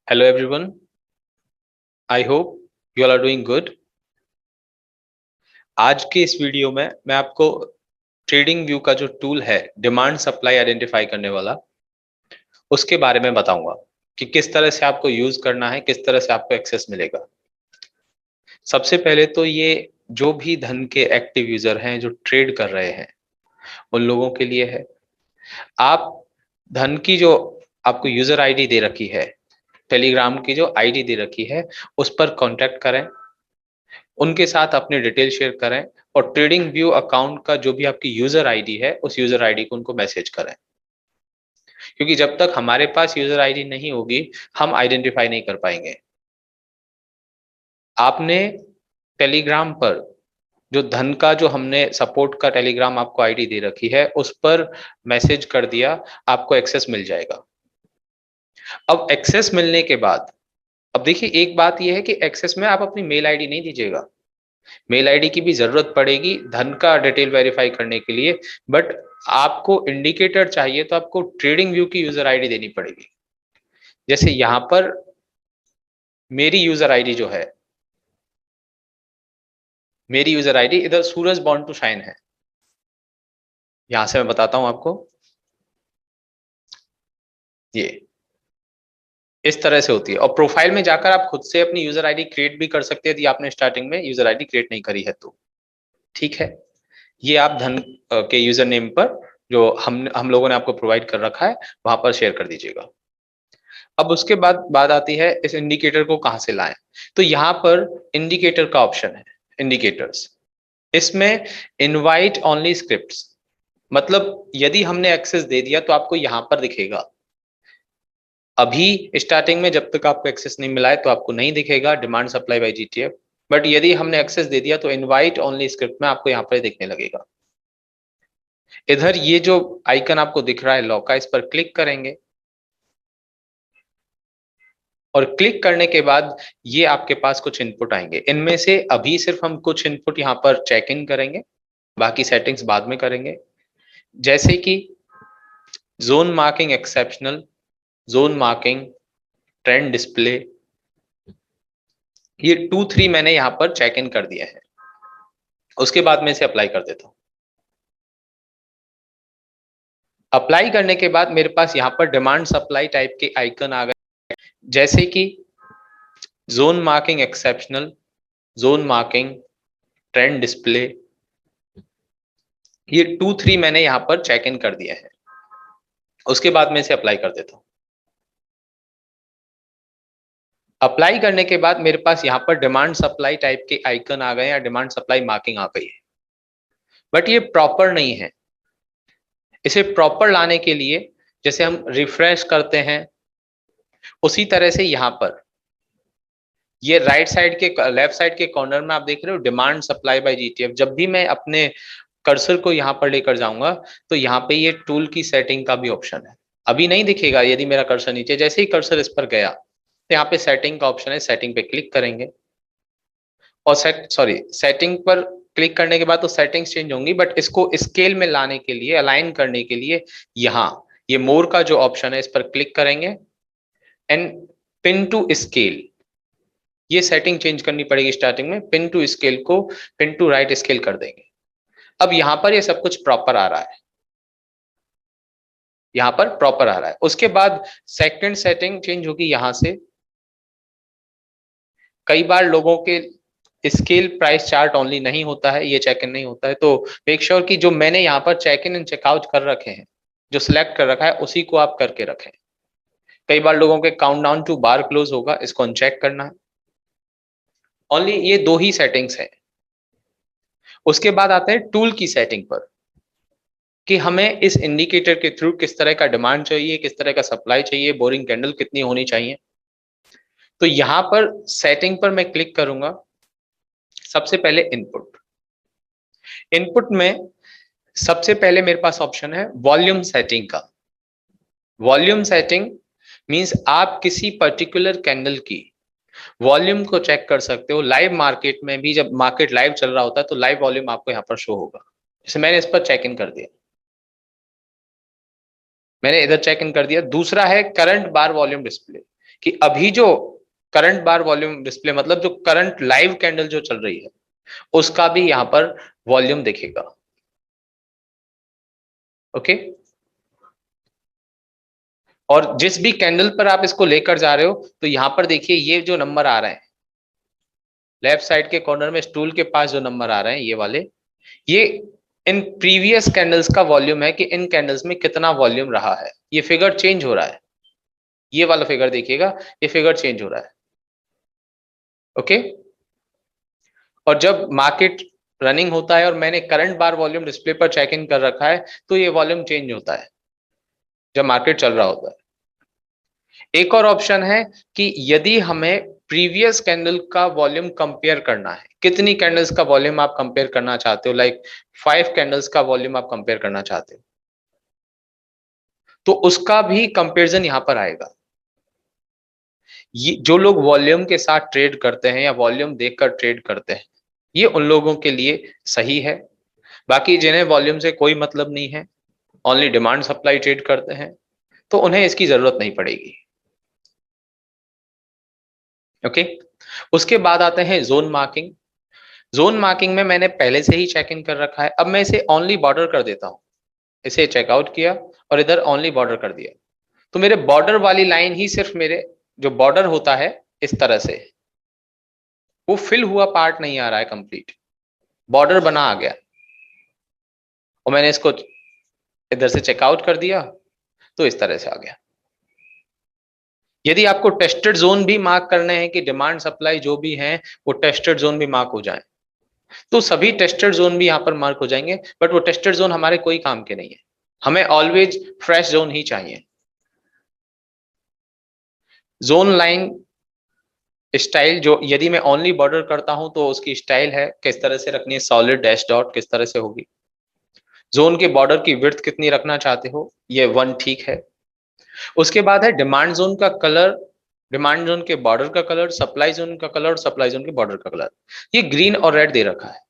Hello everyone. I hope you all are doing good. आज के इस वीडियो में मैं आपको ट्रेडिंग व्यू का जो टूल है डिमांड सप्लाई आइडेंटिफाई करने वाला उसके बारे में बताऊंगा कि किस तरह से आपको यूज करना है, किस तरह से आपको एक्सेस मिलेगा। सबसे पहले तो ये जो भी धन के एक्टिव यूजर हैं जो ट्रेड कर रहे हैं उन लोगों के लिए है। आप धन की जो आपको यूजर आईडी दे रखी है, टेलीग्राम की जो आईडी दे रखी है उस पर कांटेक्ट करें, उनके साथ अपने डिटेल शेयर करें और ट्रेडिंग व्यू अकाउंट का जो भी आपकी यूजर आईडी है उस यूजर आईडी को उनको मैसेज करें, क्योंकि जब तक हमारे पास यूजर आईडी नहीं होगी हम आइडेंटिफाई नहीं कर पाएंगे। आपने टेलीग्राम पर जो धन का जो हमने सपोर्ट का टेलीग्राम आपको आईडी दे रखी है उस पर मैसेज कर दिया, आपको एक्सेस मिल जाएगा। अब एक्सेस मिलने के बाद अब देखिए, एक बात यह है कि एक्सेस में आप अपनी मेल आईडी नहीं दीजिएगा। मेल आईडी की भी जरूरत पड़ेगी धन का डिटेल वेरीफाई करने के लिए, बट आपको इंडिकेटर चाहिए तो आपको ट्रेडिंग व्यू की यूजर आईडी देनी पड़ेगी। जैसे यहां पर मेरी यूजर आईडी जो है, मेरी यूजर आईडी इधर सूरज बॉर्न टू शाइन है। यहां से मैं बताता हूं आपको, ये इस तरह से होती है। और प्रोफाइल में जाकर आप खुद से अपनी यूजर आईडी क्रिएट भी कर सकते हैं यदि आपने स्टार्टिंग में यूजर आईडी क्रिएट नहीं करी है तो। ठीक है, ये आप धन के यूजर नेम पर जो हम लोगों ने आपको प्रोवाइड कर रखा है वहां पर शेयर कर दीजिएगा। अब उसके बाद बात आती है इस इंडिकेटर को कहां से लाएं। तो यहां पर इंडिकेटर का ऑप्शन है, इंडिकेटर्स। इसमें इनवाइट ओनली स्क्रिप्ट्स, मतलब यदि हमने एक्सेस दे दिया तो आपको यहां पर दिखेगा। अभी स्टार्टिंग में जब तक आपको एक्सेस नहीं मिला है तो आपको नहीं दिखेगा demand supply bye GTF, but यदि हमने एक्सेस दे दिया तो इनवाइट ओनली स्क्रिप्ट में आपको यहाँ पर दिखने लगेगा। इधर ये जो आइकन आपको दिख रहा है लॉ का, इस पर क्लिक करेंगे और क्लिक करने के बाद ये आपके पास कुछ इनपुट आएंगे। इनमें से अभी सिर्फ हम कुछ इनपुट यहाँ पर चेक इन करेंगे, बाकी सेटिंग्स बाद में करेंगे। जैसे कि zone marking exceptional, zone marking, trend display, ये 2-3 मैंने यहाँ पर चेक इन कर दिया है। उसके बाद में इसे अप्लाई कर देता हूँ। अप्लाई करने के बाद मेरे पास यहाँ पर डिमांड सप्लाई टाइप के आइकन आ गए, जैसे कि zone marking exceptional, zone marking, trend display, ये 2-3 मैंने यहाँ पर चेक इन कर दिया है। उसके बाद में इसे अप्लाई कर देता हूँ। अप्लाई करने के बाद मेरे पास यहाँ पर डिमांड सप्लाई टाइप के आइकन आ गए या डिमांड सप्लाई मार्किंग आ गई है, बट ये प्रॉपर नहीं है। इसे प्रॉपर लाने के लिए जैसे हम रिफ्रेश करते हैं उसी तरह से यहाँ पर ये राइट साइड के लेफ्ट साइड के कॉर्नर में आप देख रहे हो डिमांड सप्लाई बाय जीटीएफ। जब भी मैं अपने कर्सर को यहाँ पर लेकर जाऊंगा तो यहाँ पे ये टूल की सेटिंग का भी ऑप्शन है। अभी नहीं दिखेगा यदि मेरा कर्सर नीचे, जैसे ही कर्सर इस पर गया तो यहाँ पे सेटिंग का ऑप्शन है, सेटिंग पे क्लिक करेंगे और सेटिंग पर क्लिक करने के बाद तो सेटिंग्स चेंज होंगी, बट इसको स्केल में लाने के लिए, अलाइन करने के लिए यहाँ ये मोर का जो ऑप्शन है इस पर क्लिक करेंगे एंड पिन टू स्केल, ये सेटिंग चेंज करनी पड़ेगी। स्टार्टिंग में पिन टू स्केल को पिन टू राइट स्केल कर देंगे। अब यहां पर ये सब कुछ प्रॉपर आ रहा है, यहां पर प्रॉपर आ रहा है। उसके बाद सेकंड सेटिंग चेंज होगी यहां से। कई बार लोगों के स्केल प्राइस चार्ट ओनली नहीं होता है, ये चेक इन नहीं होता है, तो मेक श्योर कि जो मैंने यहाँ पर चेक इन एंड चेकआउट कर रखे हैं, जो सिलेक्ट कर रखा है उसी को आप करके रखें। कई बार लोगों के काउंटडाउन टू बार क्लोज होगा, इसको अनचेक करना है। ओनली ये दो ही सेटिंग्स है। उसके बाद आते हैं टूल की सेटिंग पर कि हमें इस इंडिकेटर के थ्रू किस तरह का डिमांड चाहिए, किस तरह का सप्लाई चाहिए, बोरिंग कैंडल कितनी होनी चाहिए। तो यहां पर सेटिंग पर मैं क्लिक करूंगा। सबसे पहले इनपुट, इनपुट में सबसे पहले मेरे पास ऑप्शन है वॉल्यूम सेटिंग का। वॉल्यूम सेटिंग मींस आप किसी पर्टिकुलर कैंडल की वॉल्यूम को चेक कर सकते हो। लाइव मार्केट में भी जब मार्केट लाइव चल रहा होता है तो लाइव वॉल्यूम आपको यहाँ पर शो होगा। जैसे मैंने इस पर चेक इन कर दिया, मैंने इधर चेक इन कर दिया। दूसरा है करंट बार वॉल्यूम डिस्प्ले, कि अभी जो करंट बार वॉल्यूम डिस्प्ले मतलब जो करंट लाइव कैंडल जो चल रही है उसका भी यहां पर वॉल्यूम दिखेगा। ओके, और जिस भी कैंडल पर आप इसको लेकर जा रहे हो तो यहां पर देखिए ये जो नंबर आ रहे हैं लेफ्ट साइड के कॉर्नर में स्टूल के पास जो नंबर आ रहे हैं ये वाले, ये इन प्रीवियस कैंडल्स का वॉल्यूम है कि इन कैंडल्स में कितना वॉल्यूम रहा है। ये फिगर चेंज हो रहा है, ये वाला फिगर देखिएगा, ये फिगर चेंज हो रहा है। ओके, और जब मार्केट रनिंग होता है और मैंने करंट बार वॉल्यूम डिस्प्ले पर चेक इन कर रखा है तो ये वॉल्यूम चेंज होता है जब मार्केट चल रहा होता है। एक और ऑप्शन है कि यदि हमें प्रीवियस कैंडल का वॉल्यूम कंपेयर करना है, कितनी कैंडल्स का वॉल्यूम आप कंपेयर करना चाहते हो, लाइक 5 कैंडल्स का वॉल्यूम आप कंपेयर करना चाहते हो, तो उसका भी कंपैरिजन यहां पर आएगा। ये जो लोग वॉल्यूम के साथ ट्रेड करते हैं या वॉल्यूम देखकर ट्रेड करते हैं ये उन लोगों के लिए सही है। बाकी जिन्हें वॉल्यूम से कोई मतलब नहीं है, ओनली डिमांड सप्लाई ट्रेड करते हैं, तो उन्हें इसकी जरूरत नहीं पड़ेगी। ओके, उसके बाद आते हैं जोन मार्किंग। जोन मार्किंग में मैंने पहले से ही चेक इन कर रखा है, अब मैं इसे ओनली बॉर्डर कर देता हूं। इसे चेकआउट किया और इधर ओनली बॉर्डर कर दिया, तो मेरे बॉर्डर वाली लाइन ही सिर्फ मेरे जो बॉर्डर होता है इस तरह से, वो फिल हुआ पार्ट नहीं आ रहा है, कंप्लीट बॉर्डर बना आ गया, और मैंने इसको इधर से चेकआउट कर दिया तो इस तरह से आ गया। यदि आपको टेस्टेड जोन भी मार्क करने हैं कि डिमांड सप्लाई जो भी है वो टेस्टेड जोन भी मार्क हो जाए, तो सभी टेस्टेड जोन भी यहां पर मार्क हो जाएंगे, बट वो टेस्टेड जोन हमारे कोई काम के नहीं है, हमें ऑलवेज फ्रेश जोन ही चाहिए। जोन लाइन स्टाइल जो यदि मैं ओनली बॉर्डर करता हूं तो उसकी स्टाइल है किस तरह से रखनी है, सॉलिड डैश डॉट किस तरह से होगी। जोन के बॉर्डर की विड्थ कितनी रखना चाहते हो, ये 1 ठीक है। उसके बाद है डिमांड जोन का कलर, डिमांड जोन के बॉर्डर का कलर, सप्लाई जोन का कलर और सप्लाई जोन के बॉर्डर का कलर। ये ग्रीन और रेड दे रखा है,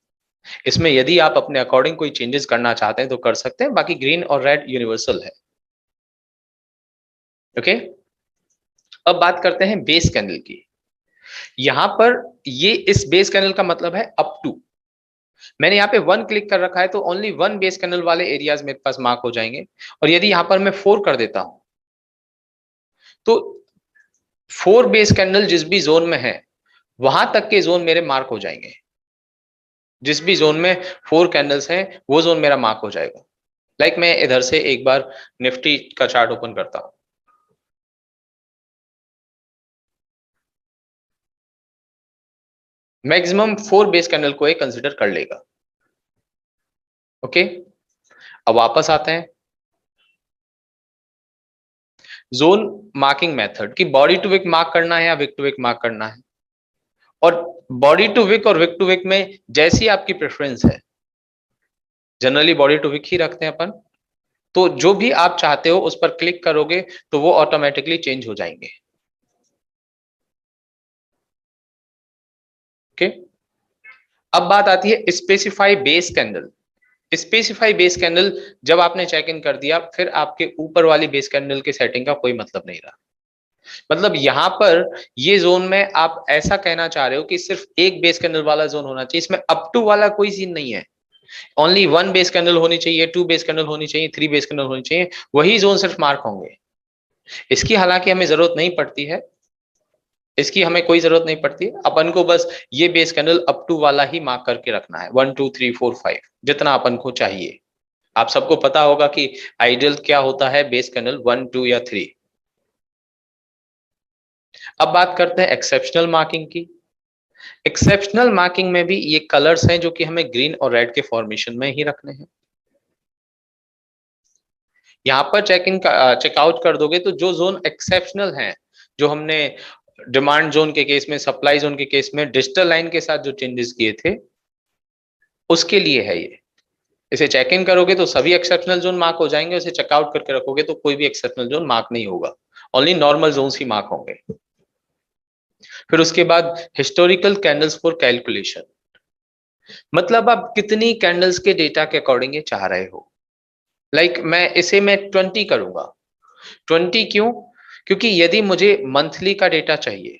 इसमें यदि आप अपने अकॉर्डिंग कोई चेंजेस करना चाहते हैं तो कर सकते हैं, बाकी ग्रीन और रेड यूनिवर्सल है। ओके, अब बात करते हैं बेस कैंडल की। यहां पर ये इस बेस कैंडल का मतलब है अप टू, मैंने यहाँ पे 1 क्लिक कर रखा है तो ओनली 1 बेस कैंडल वाले एरियाज मेरे पास मार्क हो जाएंगे, और यदि यहां पर मैं 4 कर देता हूं तो 4 बेस कैंडल जिस भी जोन में है वहां तक के जोन मेरे मार्क हो जाएंगे। जिस भी जोन में 4 कैंडल्स हैं वो जोन मेरा मार्क हो जाएगा। लाइक मैं इधर से एक बार निफ्टी का चार्ट ओपन करता हूं, मैक्सिमम 4 बेस कैंडल को एक कंसिडर कर लेगा। ओके, अब वापस आते हैं जोन मार्किंग मेथड की, बॉडी टू विक मार्क करना है या विक टू विक मार्क करना है, और बॉडी टू विक और विक टू विक में जैसी आपकी प्रेफरेंस है, जनरली बॉडी टू विक ही रखते हैं अपन, तो जो भी आप चाहते हो उस पर क्लिक करोगे तो वो ऑटोमेटिकली चेंज हो जाएंगे। ओके, अब बात आती है specify base candle. Specify base candle जब आपने चेक इन कर दिया फिर आपके ऊपर वाली बेस कैंडल की सेटिंग का कोई मतलब नहीं रहा। मतलब यहां पर ये जोन में आप ऐसा कहना चाह रहे हो कि सिर्फ एक बेस कैंडल वाला जोन होना चाहिए, इसमें अप टू वाला कोई सीन नहीं है। ओनली 1 बेस कैंडल होनी चाहिए, 2 बेस कैंडल होनी चाहिए, 3 बेस कैंडल होनी चाहिए, वही जोन सिर्फ मार्क होंगे। इसकी हालांकि हमें जरूरत नहीं पड़ती है, इसकी हमें कोई जरूरत नहीं पड़ती है, अपन को बस ये बेस कैंडल अप टू वाला ही मार्क करके रखना है, 1 2 3 4 5 जितना अपन को चाहिए। आप सबको पता होगा कि आइडियल क्या होता है, बेस कैंडल 1 2 या 3। अब बात करते हैं एक्सेप्शनल मार्किंग की। एक्सेप्शनल मार्किंग में भी ये कलर्स हैं जो कि हमें ग्रीन और रेड के फॉर्मेशन में ही रखने हैं। यहां पर चेक इन चेकआउट कर दोगे तो जो जोन एक्सेप्शनल है, जो हमने डिमांड जोन के केस में, सप्लाई जोन के केस में डिजिटल लाइन के साथ जो चेंजेस किए थे उसके लिए है ये। इसे चेक इन करोगे तो सभी एक्सेप्शनल जोन मार्क हो जाएंगे, इसे चेकआउट करके रखोगे तो कोई भी एक्सेप्शनल जोन मार्क नहीं होगा, ओनली नॉर्मल जोन ही मार्क होंगे। फिर उसके बाद हिस्टोरिकल कैंडल्स फॉर कैलकुलेशन, मतलब आप कितनी कैंडल्स के डेटा के अकॉर्डिंग ये चाह रहे हो। लाइक मैं इसे मैं 20 करूंगा। 20 क्यों? क्योंकि यदि मुझे मंथली का डेटा चाहिए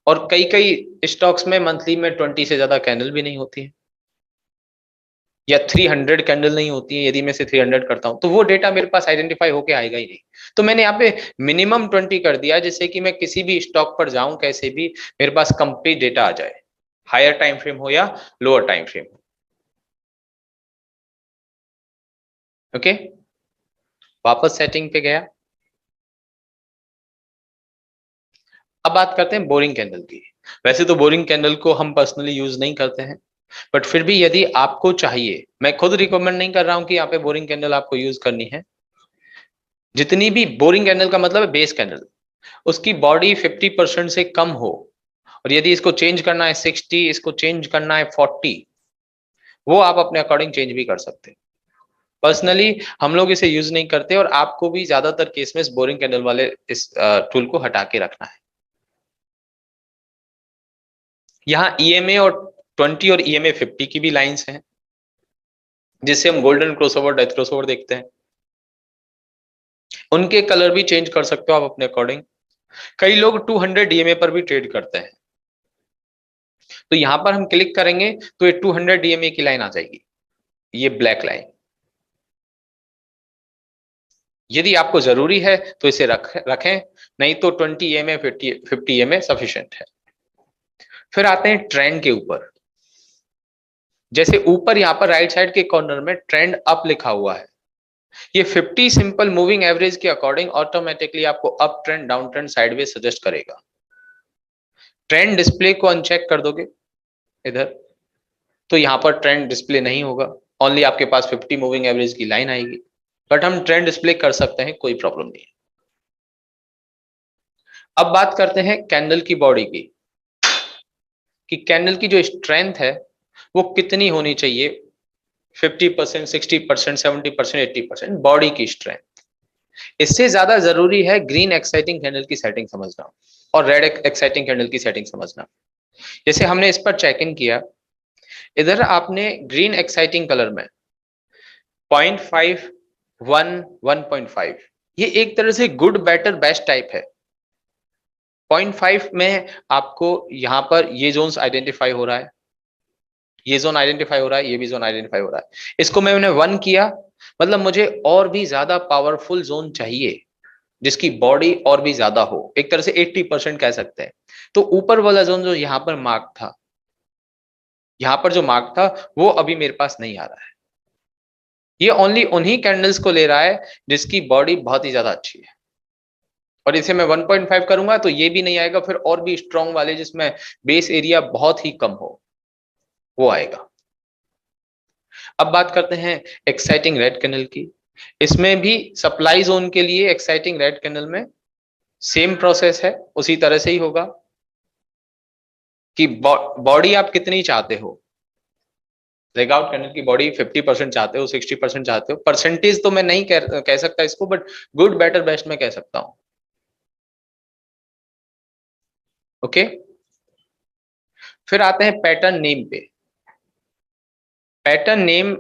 और कई कई स्टॉक्स में मंथली में 20 से ज्यादा कैंडल भी नहीं होती है या 300 कैंडल नहीं होती है, यदि मैं से 300 करता हूं तो वो डेटा मेरे पास आइडेंटिफाई होके आएगा ही नहीं। तो मैंने यहाँ पे मिनिमम 20 कर दिया जिससे कि मैं किसी भी स्टॉक पर जाऊं कैसे भी मेरे पास कंप्लीट डेटा आ जाए, हायर टाइम फ्रेम हो या लोअर टाइम फ्रेम हो। ओके, वापस सेटिंग पे गया। अब बात करते हैं बोरिंग कैंडल की। वैसे तो बोरिंग कैंडल को हम पर्सनली यूज नहीं करते हैं, बट फिर भी यदि आपको चाहिए, मैं खुद रिकमेंड नहीं कर रहा हूं कि यहाँ पे बोरिंग कैंडल आपको यूज करनी है। जितनी भी बोरिंग कैंडल का मतलब है बेस कैंडल, उसकी बॉडी 50% से कम हो, और यदि इसको चेंज करना है 60, इसको चेंज करना है 40, वो आप अपने अकॉर्डिंग चेंज भी कर सकते हैं। पर्सनली हम लोग इसे यूज नहीं करते, और आपको भी ज्यादातर केस में इस बोरिंग कैंडल वाले इस टूल को हटा के रखना है। यहाँ ईएमए और 20 और ईएमए 50 की भी लाइंस हैं, जिससे हम गोल्डन क्रॉसओवर, डेथ क्रॉसओवर देखते हैं। उनके कलर भी चेंज कर सकते हो आप अपने अकॉर्डिंग। कई लोग 200 ईएमए पर भी ट्रेड करते हैं, तो यहां पर हम क्लिक करेंगे तो ये 200 ईएमए की लाइन आ जाएगी, ये ब्लैक लाइन। यदि आपको जरूरी है तो इसे रखें, नहीं तो 20 ईएमए 50 ईएमए सफिशिएंट है। फिर आते हैं ट्रेंड के ऊपर। जैसे ऊपर यहां पर राइट साइड के कॉर्नर में ट्रेंड अप लिखा हुआ है, ये 50 सिंपल मूविंग एवरेज के अकॉर्डिंग ऑटोमेटिकली आपको up trend, down trend, sideways suggest करेगा। ट्रेंड डिस्प्ले को अनचेक कर दोगे इधर, तो यहां पर ट्रेंड डिस्प्ले नहीं होगा, ओनली आपके पास 50 मूविंग एवरेज की लाइन आएगी। बट हम ट्रेंड डिस्प्ले कर सकते हैं, कोई प्रॉब्लम नहीं है। अब बात करते हैं कैंडल की बॉडी की, कि कैंडल की जो स्ट्रेंथ है वो कितनी होनी चाहिए। 50%, 60%, 70%, 80% बॉडी की स्ट्रेंथ। इससे ज्यादा जरूरी है ग्रीन एक्साइटिंग कैंडल की सेटिंग समझना और रेड एक्साइटिंग कैंडल की सेटिंग समझना। जैसे हमने इस पर चेक इन किया, इधर आपने ग्रीन एक्साइटिंग कलर में 0.5, 1, 1.5, ये एक तरह से गुड बेटर बेस्ट टाइप है। 0.5 में आपको यहां पर ये जोन्स आइडेंटिफाई हो रहा है, ये जोन आइडेंटिफाई हो रहा है, ये भी जोन आइडेंटिफाई हो रहा है। इसको मैंने 1 किया, मतलब मुझे और भी ज्यादा पावरफुल जोन चाहिए जिसकी बॉडी और भी ज्यादा हो, एक तरह से 80% कह सकते हैं। तो ऊपर वाला जोन जो यहां पर मार्क था, यहां पर जो मार्क था वो अभी मेरे पास नहीं आ रहा है। ये ओनली उन्हीं कैंडल्स को ले रहा है जिसकी बॉडी बहुत ही ज्यादा अच्छी है, और इसे मैं 1.5 करूंगा तो ये भी नहीं आएगा, फिर और भी स्ट्रॉन्ग वाले जिसमें बेस एरिया बहुत ही कम हो वो आएगा। अब बात करते हैं एक्साइटिंग रेड कैंडल की। इसमें भी सप्लाई जोन के लिए एक्साइटिंग रेड कैंडल में सेम प्रोसेस है, उसी तरह से ही होगा कि बॉडी आप कितनी चाहते हो। ब्रेकआउट कैंडल की बॉडी 50% चाहते हो, 60% चाहते हो, परसेंटेज तो मैं नहीं कह सकता इसको, बट गुड बेटर बेस्ट में कह सकता हूं। ओके, फिर आते हैं पैटर्न नेम पे। पैटर्न नेम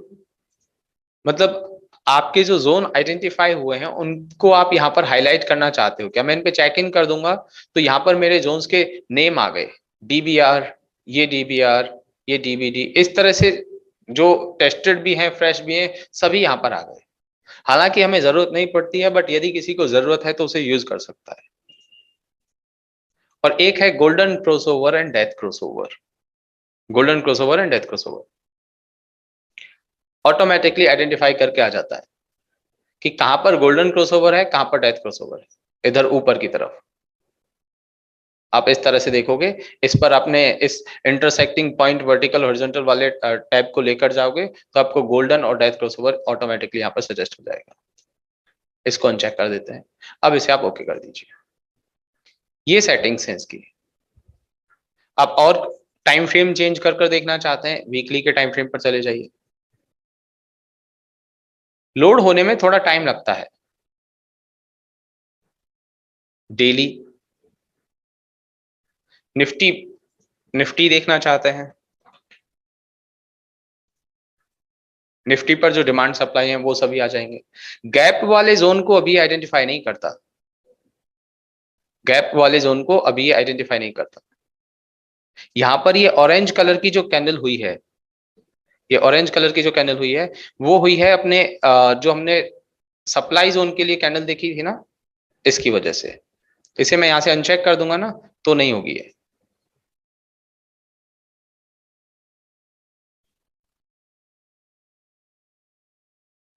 मतलब आपके जो जोन आइडेंटिफाई हुए हैं उनको आप यहां पर हाईलाइट करना चाहते हो क्या। मैं इन पे चेक इन कर दूंगा तो यहां पर मेरे जोन्स के नेम आ गए, डीबीआर, ये डीबीआर, ये डीबीडी, इस तरह से जो टेस्टेड भी हैं, फ्रेश भी हैं, सभी यहां पर आ गए। हालांकि हमें जरूरत नहीं पड़ती है, बट यदि किसी को जरूरत है तो उसे यूज कर सकता है। और एक है golden crossover and death crossover. Golden crossover and death crossover automatically identify करके आ जाता है कि कहां पर गोल्डन क्रॉसओवर है, कहां पर डेथ क्रॉसओवर है। इधर ऊपर की तरफ आप इस तरह से देखोगे, इस पर आपने इस इंटरसेक्टिंग पॉइंट वर्टिकल हॉरिजॉन्टल वाले टैब को लेकर जाओगे तो आपको गोल्डन और डेथ क्रॉसओवर ऑटोमेटिकली यहाँ पर सजेस्ट हो जाएगा। इसको अनचेक कर देते हैं। अब इसे आप ओके कर दीजिए। ये सेटिंग्स हैं इसकी। आप और टाइम फ्रेम चेंज कर कर देखना चाहते हैं, वीकली के टाइम फ्रेम पर चले जाइए। लोड होने में थोड़ा टाइम लगता है। डेली निफ्टी, निफ्टी देखना चाहते हैं, निफ्टी पर जो डिमांड सप्लाई है वो सभी आ जाएंगे। गैप वाले जोन को अभी आइडेंटिफाई नहीं करता, गैप वाले जोन को अभी ये आइडेंटिफाई नहीं करता। यहां पर ये ऑरेंज कलर की जो कैंडल हुई है, ये ऑरेंज कलर की जो कैंडल हुई है वो हुई है अपने जो हमने सप्लाई जोन के लिए कैंडल देखी थी ना, इसकी वजह से। इसे मैं यहां से अनचेक कर दूंगा ना तो नहीं होगी ये।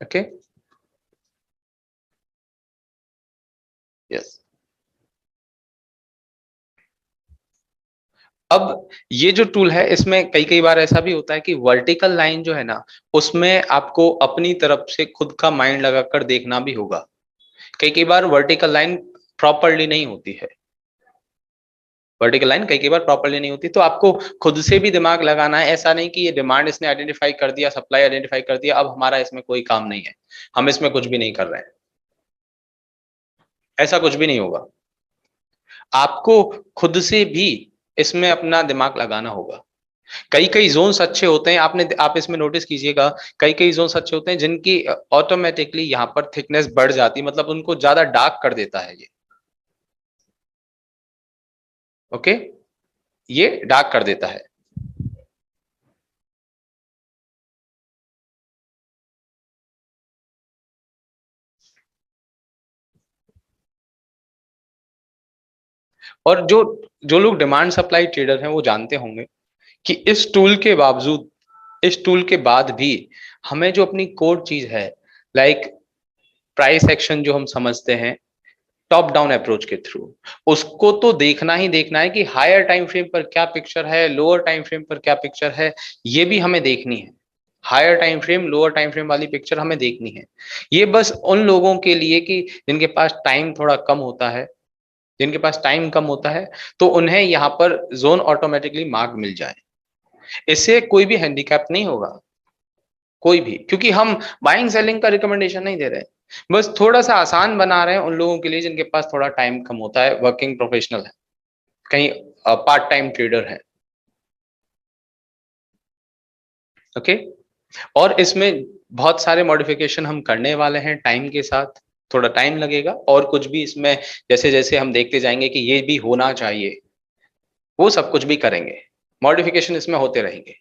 Okay, yes. अब ये जो टूल है इसमें कई कई बार ऐसा भी होता है कि वर्टिकल लाइन जो है ना, उसमें आपको अपनी तरफ से खुद का माइंड लगाकर देखना भी होगा। कई कई बार वर्टिकल लाइन प्रॉपरली नहीं होती है, वर्टिकल लाइन कई कई बार प्रॉपरली नहीं होती, तो आपको खुद से भी दिमाग लगाना है। ऐसा नहीं कि ये डिमांड इसने आइडेंटिफाई कर दिया, सप्लाई आइडेंटिफाई कर दिया, अब हमारा इसमें कोई काम नहीं है, हम इसमें कुछ भी नहीं कर रहे हैं। ऐसा कुछ भी नहीं होगा। आपको खुद से भी इसमें अपना दिमाग लगाना होगा। कई कई जोन्स अच्छे होते हैं, आप इसमें नोटिस कीजिएगा, कई कई जोन्स अच्छे होते हैं जिनकी ऑटोमेटिकली यहाँ पर थिकनेस बढ़ जाती है, मतलब उनको ज्यादा डार्क कर देता है ये। ओके, ये डार्क कर देता है। और जो जो लोग डिमांड सप्लाई ट्रेडर हैं वो जानते होंगे कि इस टूल के बावजूद, इस टूल के बाद भी हमें जो अपनी कोर चीज है, लाइक प्राइस एक्शन जो हम समझते हैं टॉप डाउन अप्रोच के थ्रू, उसको तो देखना ही देखना है कि हायर टाइम फ्रेम पर क्या पिक्चर है, लोअर टाइम फ्रेम पर क्या पिक्चर है, ये भी हमें देखनी है। Higher time frame, lower time frame वाली पिक्चर हमें देखनी है। ये बस उन लोगों के लिए कि जिनके पास टाइम थोड़ा कम होता है, जिनके पास टाइम कम होता है, तो उन्हें यहाँ पर जोन ऑटोमेटिकली मार्क मिल जाए। इससे कोई भी हैंडीकैप नहीं होगा, कोई भी, क्योंकि हम बाइंग सेलिंग का रिकमेंडेशन नहीं दे रहे, बस थोड़ा सा आसान बना रहे हैं उन लोगों के लिए जिनके पास थोड़ा टाइम कम होता है, वर्किंग प्रोफेशनल है, कहीं पार्ट टाइम ट्रेडर है। ओके, और इसमें बहुत सारे मॉडिफिकेशन हम करने वाले हैं टाइम के साथ, थोड़ा टाइम लगेगा, और कुछ भी इसमें जैसे जैसे हम देखते जाएंगे कि ये भी होना चाहिए, वो सब कुछ भी करेंगे, मॉडिफिकेशन इसमें होते रहेंगे।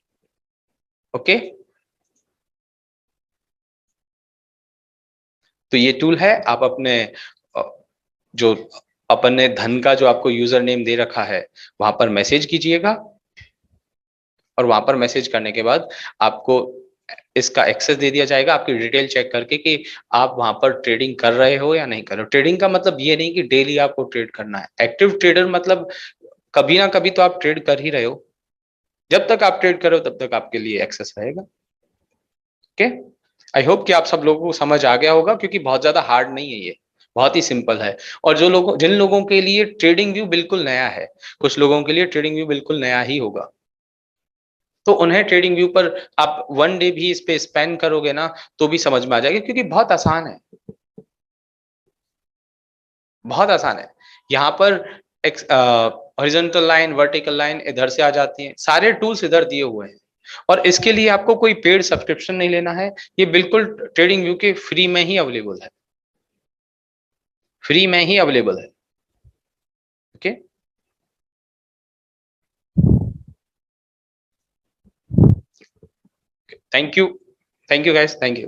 ओके, तो ये टूल है, आप अपने जो अपन ने धन का जो आपको यूजर नेम दे रखा है वहां पर मैसेज कीजिएगा, और वहां पर मैसेज करने के बाद आपको इसका एक्सेस दे दिया जाएगा, आपकी डिटेल चेक करके कि आप वहां पर ट्रेडिंग कर रहे हो या नहीं कर रहे हो। ट्रेडिंग का मतलब ये नहीं कि डेली आपको ट्रेड करना है, एक्टिव ट्रेडर मतलब कभी ना कभी तो आप ट्रेड कर ही रहे हो, जब तक आप ट्रेड कर रहे हो तब तक आपके लिए एक्सेस रहेगा। ओके, आई होप कि आप सब लोगों को समझ आ गया होगा, क्योंकि बहुत ज्यादा हार्ड नहीं है ये, बहुत ही सिंपल है। और जिन लोगों के लिए ट्रेडिंग व्यू बिल्कुल नया है, कुछ लोगों के लिए ट्रेडिंग व्यू बिल्कुल नया ही होगा, तो उन्हें ट्रेडिंग व्यू पर आप वन डे भी इस पे स्पेंड करोगे ना तो भी समझ में आ जाएगा, क्योंकि बहुत आसान है, बहुत आसान है। यहाँ पर हॉरिजॉन्टल लाइन, वर्टिकल लाइन इधर से आ जाती है, सारे टूल्स इधर दिए हुए हैं, और इसके लिए आपको कोई पेड सब्सक्रिप्शन नहीं लेना है, ये बिल्कुल ट्रेडिंग व्यू के फ्री में ही अवेलेबल है, फ्री में ही अवेलेबल है। Okay, thank you, thank you guys, thank you.